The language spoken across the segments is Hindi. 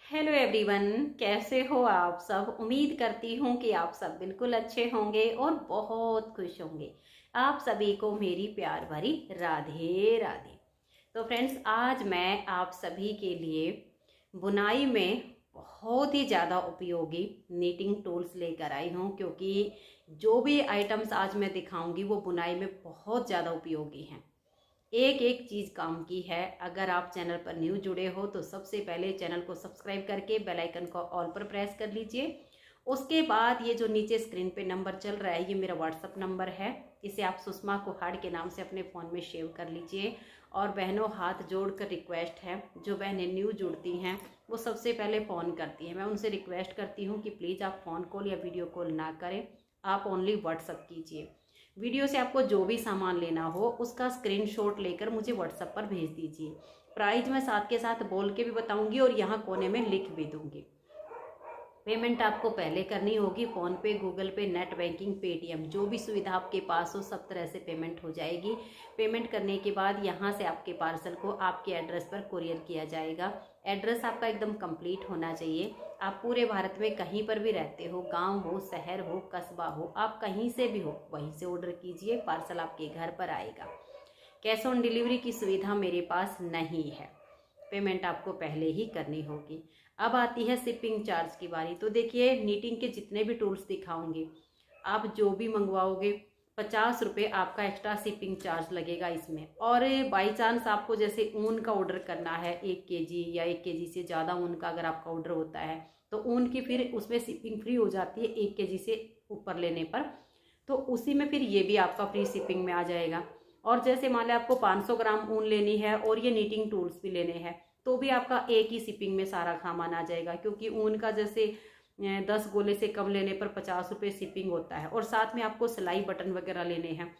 हेलो एवरीवन, कैसे हो आप सब। उम्मीद करती हूँ कि आप सब बिल्कुल अच्छे होंगे और बहुत खुश होंगे। आप सभी को मेरी प्यार भरी राधे राधे। तो फ्रेंड्स, आज मैं आप सभी के लिए बुनाई में बहुत ही ज़्यादा उपयोगी नीटिंग टूल्स लेकर आई हूँ, क्योंकि जो भी आइटम्स आज मैं दिखाऊंगी वो बुनाई में बहुत ज़्यादा उपयोगी हैं। एक एक चीज़ काम की है। अगर आप चैनल पर न्यू जुड़े हो तो सबसे पहले चैनल को सब्सक्राइब करके बेल आइकन को ऑल पर प्रेस कर लीजिए। उसके बाद ये जो नीचे स्क्रीन पे नंबर चल रहा है, ये मेरा व्हाट्सअप नंबर है। इसे आप सुषमा कुहाड़ के नाम से अपने फ़ोन में सेव कर लीजिए। और बहनों, हाथ जोड़कर रिक्वेस्ट है, जो बहनें न्यू जुड़ती हैं वो सबसे पहले फ़ोन करती हैं, मैं उनसे रिक्वेस्ट करती हूँ कि प्लीज़ आप फ़ोन कॉल या वीडियो कॉल ना करें, आप ओनली व्हाट्सअप कीजिए। वीडियो से आपको जो भी सामान लेना हो उसका स्क्रीनशॉट लेकर मुझे व्हाट्सएप पर भेज दीजिए। प्राइस मैं साथ के साथ बोल के भी बताऊंगी और यहाँ कोने में लिख भी दूंगी। पेमेंट आपको पहले करनी होगी, फ़ोन पे, गूगल पे, नेट बैंकिंग, पेटीएम, जो भी सुविधा आपके पास हो सब तरह से पेमेंट हो जाएगी। पेमेंट करने के बाद यहाँ से आपके पार्सल को आपके एड्रेस पर कुरियर किया जाएगा। एड्रेस आपका एकदम कंप्लीट होना चाहिए। आप पूरे भारत में कहीं पर भी रहते हो, गांव हो, शहर हो, कस्बा हो, आप कहीं से भी हो, वहीं से ऑर्डर कीजिए, पार्सल आपके घर पर आएगा। कैश ऑन डिलीवरी की सुविधा मेरे पास नहीं है, पेमेंट आपको पहले ही करनी होगी। अब आती है शिपिंग चार्ज की बारी। तो देखिए, नीटिंग के जितने भी टूल्स दिखाऊंगे, आप जो भी मंगवाओगे 50 रुपये आपका एक्स्ट्रा शिपिंग चार्ज लगेगा इसमें। और बाई चांस आपको जैसे ऊन का ऑर्डर करना है 1 केजी या 1 केजी से ज़्यादा ऊन का अगर आपका ऑर्डर होता है तो ऊन की फिर उसमें शिपिंग फ्री हो जाती है 1 केजी से ऊपर लेने पर, तो उसी में फिर ये भी आपका फ्री शिपिंग में आ जाएगा। और जैसे मान लें आपको 500 ग्राम ऊन लेनी है और ये नीटिंग टूल्स भी लेने हैं तो भी आपका एक ही शिपिंग में सारा सामान आ जाएगा, क्योंकि ऊन का जैसे 10 गोले से कम लेने पर 50 रुपये शिपिंग होता है। और साथ में आपको सिलाई बटन वगैरह लेने हैं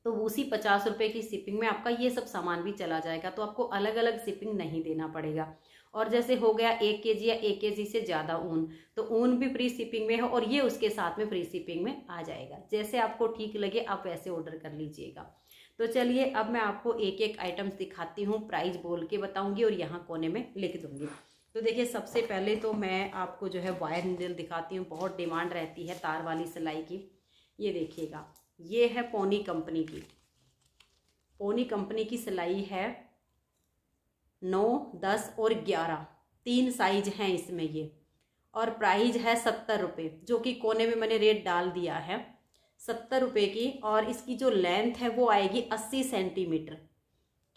तो उसी 50 रुपये की शिपिंग में आपका ये सब सामान भी चला जाएगा, तो आपको अलग अलग शिपिंग नहीं देना पड़ेगा। और जैसे हो गया 1 केजी या 1 केजी से ज़्यादा ऊन, तो ऊन भी फ्री शिपिंग में है और ये उसके साथ में फ्री शिपिंग में आ जाएगा। जैसे आपको ठीक लगे आप वैसे ऑर्डर कर लीजिएगा। तो चलिए, अब मैं आपको एक एक आइटम्स दिखाती हूँ, प्राइस बोल के बताऊंगी और यहाँ कोने में लिख दूंगी। तो देखिए, सबसे पहले तो मैं आपको जो है वायर नीडल दिखाती हूँ। बहुत डिमांड रहती है तार वाली सिलाई की। ये देखिएगा, ये है पोनी कंपनी की। पोनी कंपनी की सिलाई है 9, 10 और 11, 3 साइज हैं इसमें ये। और प्राइस है 70 रुपये, जो कि कोने में मैंने रेट डाल दिया है 70 रुपये की। और इसकी जो लेंथ है वो आएगी 80 सेंटीमीटर,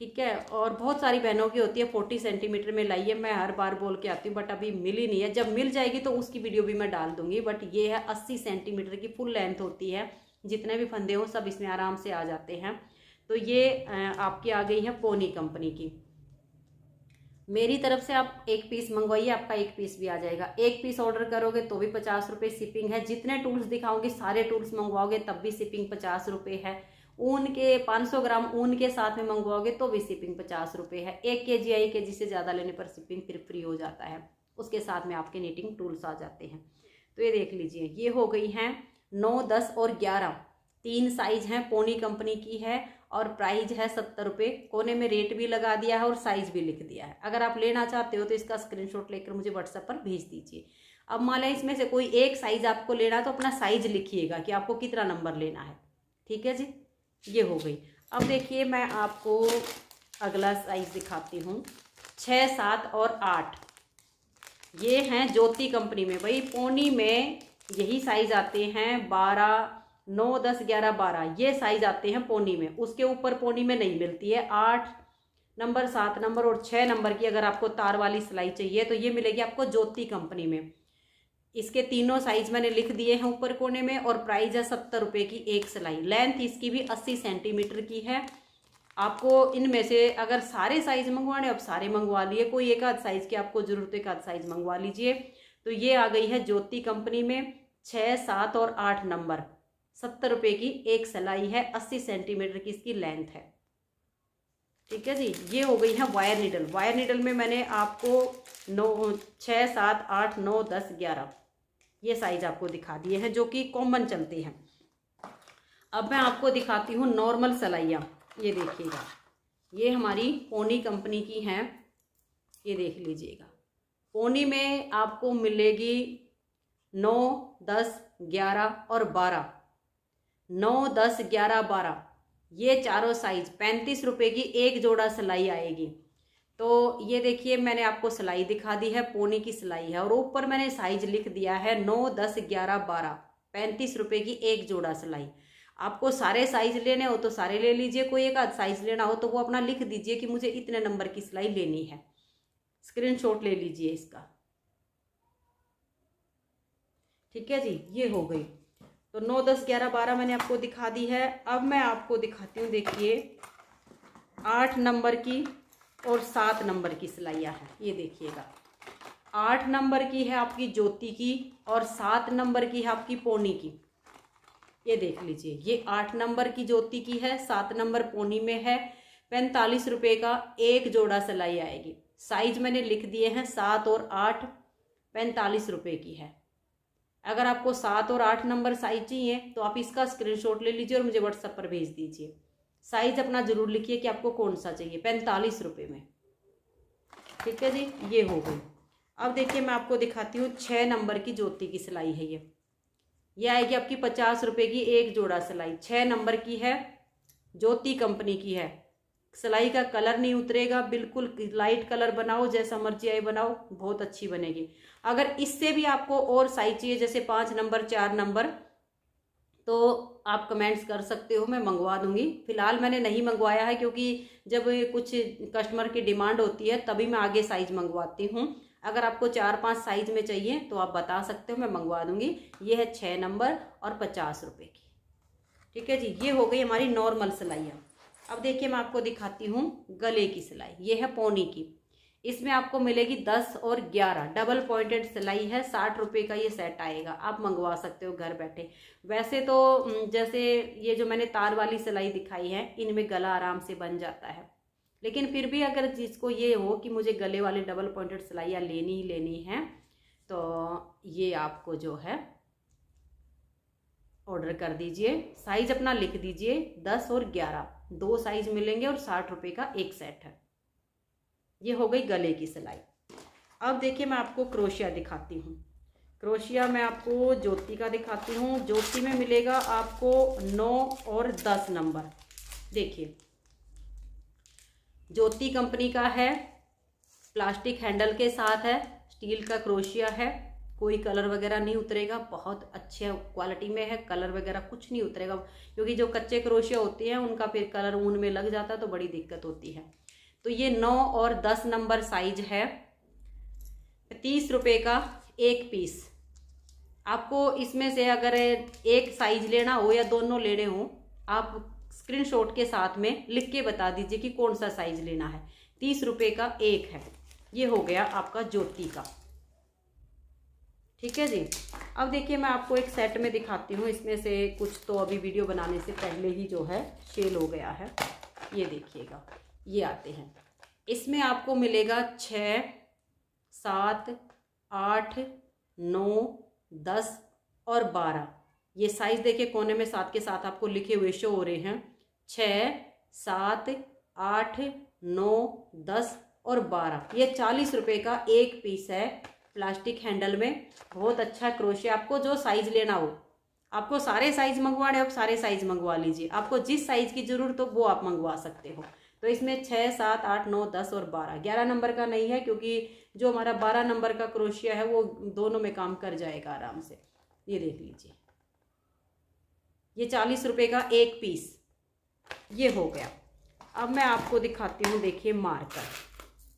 ठीक है। और बहुत सारी बहनों की होती है 40 सेंटीमीटर में लाइए, मैं हर बार बोल के आती हूँ बट अभी मिली नहीं है। जब मिल जाएगी तो उसकी वीडियो भी मैं डाल दूंगी। बट ये है 80 सेंटीमीटर की फुल लेंथ होती है, जितने भी फंदे हो सब इसमें आराम से आ जाते हैं। तो ये आपकी आ गई है पोनी कंपनी की। मेरी तरफ से आप 1 पीस मंगवाइए, आपका 1 पीस भी आ जाएगा। 1 पीस ऑर्डर करोगे तो भी 50 रुपये शिपिंग है। जितने टूल्स दिखाओगे सारे टूल्स मंगवाओगे तब भी शिपिंग 50 रुपये है। ऊन के 500 ग्राम ऊन के साथ में मंगवाओगे तो भी शिपिंग 50 रुपये है। 1 केजी या 1 केजी से ज़्यादा लेने पर शिपिंग फिर फ्री हो जाता है, उसके साथ में आपके नीटिंग टूल्स आ जाते हैं। तो ये देख लीजिए, ये हो गई हैं 9, 10 और 11, 3 साइज हैं, पोनी कंपनी की है। और प्राइस है 70 रुपये। कोने में रेट भी लगा दिया है और साइज भी लिख दिया है। अगर आप लेना चाहते हो तो इसका स्क्रीनशॉट लेकर मुझे व्हाट्सएप पर भेज दीजिए। अब मान लें इसमें से कोई एक साइज आपको लेना है तो अपना साइज लिखिएगा कि आपको कितना नंबर लेना है, ठीक है जी। ये हो गई। अब देखिए, मैं आपको अगला साइज दिखाती हूँ। 6, 7 और 8 ये हैं ज्योति कंपनी में। भाई पोनी में यही साइज आते हैं, 12, 9, 10, 11, 12 ये साइज आते हैं पोनी में। उसके ऊपर पोनी में नहीं मिलती है। 8 नंबर, 7 नंबर और 6 नंबर की अगर आपको तार वाली सिलाई चाहिए तो ये मिलेगी आपको ज्योति कंपनी में। इसके तीनों साइज मैंने लिख दिए हैं ऊपर कोने में। और प्राइस है 70 रुपये की एक सिलाई। लेंथ इसकी भी 80 सेंटीमीटर की है। आपको इनमें से अगर सारे साइज मंगवाने, अब सारे मंगवा लिए, कोई एक आध साइज की आपको जरूरत है, एक आध साइज मंगवा लीजिए। तो ये आ गई है ज्योति कंपनी में 6, 7 और 8 नंबर। 70 रुपये की एक सिलाई है, 80 सेंटीमीटर की इसकी लेंथ है, ठीक है जी। ये हो गई है वायर नीडल। वायर नीडल में मैंने आपको 6, 7, 8, 9, 10, 11 ये साइज आपको दिखा दिए हैं, जो कि कॉमन चलते हैं। अब मैं आपको दिखाती हूँ नॉर्मल सिलाइयाँ। ये देखिएगा, ये हमारी पोनी कंपनी की हैं, ये देख लीजिएगा। पोनी में आपको मिलेगी 9, 10, 11 और 12। 9, 10, 11, 12 ये चारों साइज 35 रुपए की एक जोड़ा सिलाई आएगी। तो ये देखिए मैंने आपको सिलाई दिखा दी है, पोनी की सिलाई है और ऊपर मैंने साइज लिख दिया है 9, 10, 11, 12 35 रुपए की एक जोड़ा सिलाई। आपको सारे साइज लेने हो तो सारे ले लीजिए, कोई एक आध साइज लेना हो तो वो अपना लिख दीजिए कि मुझे इतने नंबर की सिलाई लेनी है, स्क्रीनशॉट ले लीजिए इसका। ठीक है जी, ये हो गई। तो 9, 10, 11, 12 मैंने आपको दिखा दी है। अब मैं आपको दिखाती हूँ, देखिए 8 नंबर की और 7 नंबर की सिलाइयाँ हैं। ये देखिएगा 8 नंबर की है आपकी ज्योति की और 7 नंबर की है आपकी पोनी की। ये देख लीजिए, ये 8 नंबर की ज्योति की है, 7 नंबर पोनी में है। 45 रुपए का एक जोड़ा सिलाई आएगी। साइज मैंने लिख दिए हैं 7 और 8, 45 रुपए की है। अगर आपको 7 और 8 नंबर साइज चाहिए तो आप इसका स्क्रीनशॉट ले लीजिए और मुझे व्हाट्सएप पर भेज दीजिए। साइज अपना जरूर लिखिए कि आपको कौन सा चाहिए, 45 रुपए में। ठीक है जी, ये हो गई। अब देखिए मैं आपको दिखाती हूँ 6 नंबर की ज्योति की सिलाई है। ये आएगी आपकी 50 रुपए की एक जोड़ा सिलाई। 6 नंबर की है, ज्योति कंपनी की है। सिलाई का कलर नहीं उतरेगा, बिल्कुल लाइट कलर बनाओ, जैसा मर्जी आए बनाओ, बहुत अच्छी बनेगी। अगर इससे भी आपको और साइज चाहिए, जैसे 5 नंबर 4 नंबर, तो आप कमेंट्स कर सकते हो, मैं मंगवा दूंगी। फिलहाल मैंने नहीं मंगवाया है क्योंकि जब कुछ कस्टमर की डिमांड होती है तभी मैं आगे साइज मंगवाती हूँ। अगर आपको 4-5 साइज में चाहिए तो आप बता सकते हो, मैं मंगवा दूंगी। ये है 6 नंबर और 50 रुपए की। ठीक है जी, ये हो गई हमारी नॉर्मल सिलाइयाँ। अब देखिए मैं आपको दिखाती हूँ गले की सिलाई। ये है पोनी की, इसमें आपको मिलेगी 10 और 11 डबल पॉइंटेड सिलाई है। 60 रुपए का ये सेट आएगा, आप मंगवा सकते हो घर बैठे। वैसे तो जैसे ये जो मैंने तार वाली सिलाई दिखाई है, इनमें गला आराम से बन जाता है, लेकिन फिर भी अगर जिसको ये हो कि मुझे गले वाले डबल पॉइंटेड सिलाइयाँ लेनी ही लेनी है तो ये आपको जो है ऑर्डर कर दीजिए। साइज अपना लिख दीजिए 10 और 11 2 साइज मिलेंगे और 60 रुपए का एक सेट है। ये हो गई गले की सिलाई। अब देखिए मैं आपको क्रोशिया दिखाती हूँ। क्रोशिया मैं आपको ज्योति का दिखाती हूँ। ज्योति में मिलेगा आपको 9 और 10 नंबर। देखिए ज्योति कंपनी का है, प्लास्टिक हैंडल के साथ है, स्टील का क्रोशिया है, कोई कलर वगैरह नहीं उतरेगा, बहुत अच्छे क्वालिटी में है, कलर वगैरह कुछ नहीं उतरेगा, क्योंकि जो कच्चे क्रोशिया होते हैं उनका फिर कलर ऊन में लग जाता है तो बड़ी दिक्कत होती है। तो ये 9 और 10 नंबर साइज है, 30 रुपए का एक पीस। आपको इसमें से अगर एक साइज लेना हो या दोनों लेने हो, आप स्क्रीनशॉट के साथ में लिख के बता दीजिए कि कौन सा साइज लेना है। 30 रुपए का एक है। ये हो गया आपका ज्योति का। ठीक है जी। अब देखिए मैं आपको एक सेट में दिखाती हूँ। इसमें से कुछ तो अभी वीडियो बनाने से पहले ही जो है सेल हो गया है। ये देखिएगा, ये आते हैं। इसमें आपको मिलेगा 6, 7, 8, 9, 10 और 12। ये साइज देखिए कोने में 7 के साथ आपको लिखे हुए शो हो रहे हैं। 6, 7, 8, 9, 10 और 12। ये 40 रुपए का एक पीस है, प्लास्टिक हैंडल में। बहुत अच्छा क्रोशिया। आपको जो साइज लेना हो, आपको सारे साइज मंगवाने, आप सारे साइज मंगवा लीजिए। आपको जिस साइज की जरूरत हो वो आप मंगवा सकते हो। तो इसमें 6, 7, 8, 9, 10 और 12। 11 नंबर का नहीं है क्योंकि जो हमारा 12 नंबर का क्रोशिया है वो दोनों में काम कर जाएगा आराम से। ये देख लीजिए, ये 40 रुपए का एक पीस। ये हो गया। अब मैं आपको दिखाती हूँ, देखिए मार्कर।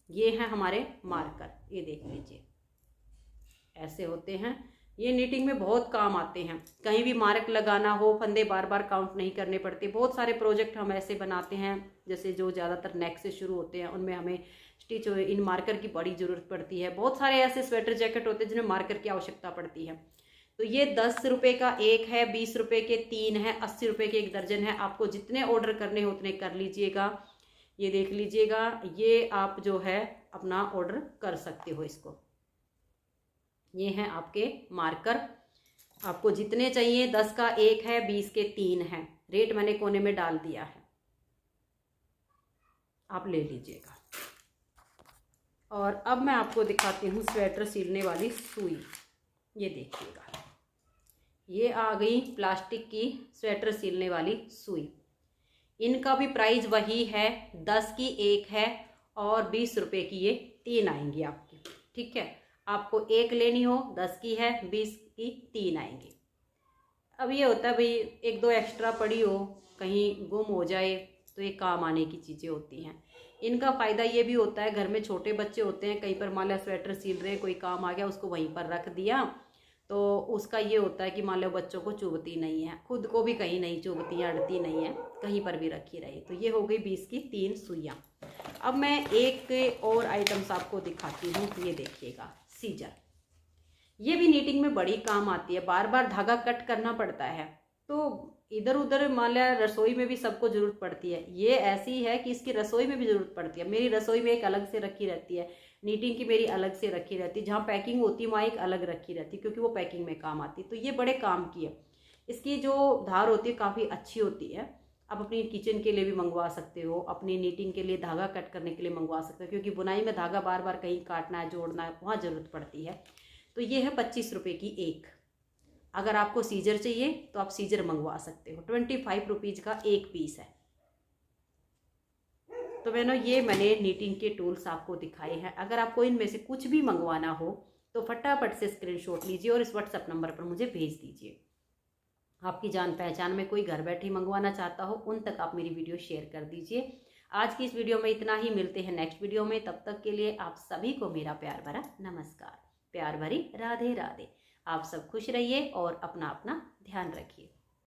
ये हैं हमारे मार्कर, ये देख लीजिए ऐसे होते हैं। ये नीटिंग में बहुत काम आते हैं। कहीं भी मार्क लगाना हो, फंदे बार बार काउंट नहीं करने पड़ते। बहुत सारे प्रोजेक्ट हम ऐसे बनाते हैं, जैसे जो ज़्यादातर नेक से शुरू होते हैं उनमें हमें स्टिच इन मार्कर की बड़ी ज़रूरत पड़ती है। बहुत सारे ऐसे स्वेटर जैकेट होते हैं जिनमें मार्कर की आवश्यकता पड़ती है। तो ये 10 रुपए का एक है, 20 रुपए के 3 है, 80 रुपए के एक दर्जन है। आपको जितने ऑर्डर करने हो उतने कर लीजिएगा। ये देख लीजिएगा, ये आप जो है अपना ऑर्डर कर सकते हो इसको। ये हैं आपके मार्कर। आपको जितने चाहिए, 10 का एक है, 20 के 3 है। रेट मैंने कोने में डाल दिया है, आप ले लीजिएगा। और अब मैं आपको दिखाती हूँ स्वेटर सिलने वाली सुई। ये देखिएगा, ये आ गई प्लास्टिक की स्वेटर सिलने वाली सुई। इनका भी प्राइस वही है, 10 की एक है और 20 रुपए की ये 3 आएंगी आपकी। ठीक है, आपको एक लेनी हो 10 की है, 20 की 3 आएंगी। अब ये होता है भाई, एक दो एक्स्ट्रा पड़ी हो, कहीं गुम हो जाए तो ये काम आने की चीज़ें होती हैं। इनका फ़ायदा ये भी होता है, घर में छोटे बच्चे होते हैं, कहीं पर मान लो स्वेटर सिल रहे, कोई काम आ गया, उसको वहीं पर रख दिया, तो उसका ये होता है कि मान लो बच्चों को चुभती नहीं है, खुद को भी कहीं नहीं चुभती, अड़ती नहीं है, कहीं पर भी रखी रही। तो ये हो गई 20 की 3 सुइयाँ। अब मैं एक और आइटम्स आपको दिखाती हूँ। ये देखिएगा, सीजर। ये भी नीटिंग में बड़ी काम आती है, बार बार धागा कट करना पड़ता है, तो इधर उधर मान लिया रसोई में भी सबको जरूरत पड़ती है। ये ऐसी है कि इसकी रसोई में भी जरूरत पड़ती है। मेरी रसोई में एक अलग से रखी रहती है, नीटिंग की मेरी अलग से रखी रहती है, जहाँ पैकिंग होती है वहाँ एक अलग रखी रहती है, क्योंकि वो पैकिंग में काम आती है। तो ये बड़े काम की है। इसकी जो धार होती है काफ़ी अच्छी होती है। आप अपनी किचन के लिए भी मंगवा सकते हो, अपनी नीटिंग के लिए धागा कट करने के लिए मंगवा सकते हो, क्योंकि बुनाई में धागा बार बार कहीं काटना है, जोड़ना है, वहाँ ज़रूरत पड़ती है। तो ये है 25 रुपये की एक। अगर आपको सीजर चाहिए तो आप सीजर मंगवा सकते हो, 25 रुपीज़ का एक पीस है। तो मैंने नीटिंग के टूल्स आपको दिखाए हैं। अगर आपको इनमें से कुछ भी मंगवाना हो तो फटाफट से स्क्रीनशॉट लीजिए और इस व्हाट्सएप नंबर पर मुझे भेज दीजिए। आपकी जान पहचान में कोई घर बैठे मंगवाना चाहता हो, उन तक आप मेरी वीडियो शेयर कर दीजिए। आज की इस वीडियो में इतना ही, मिलते हैं नेक्स्ट वीडियो में। तब तक के लिए आप सभी को मेरा प्यार भरा नमस्कार, प्यार भरी राधे राधे। आप सब खुश रहिए और अपना अपना ध्यान रखिए।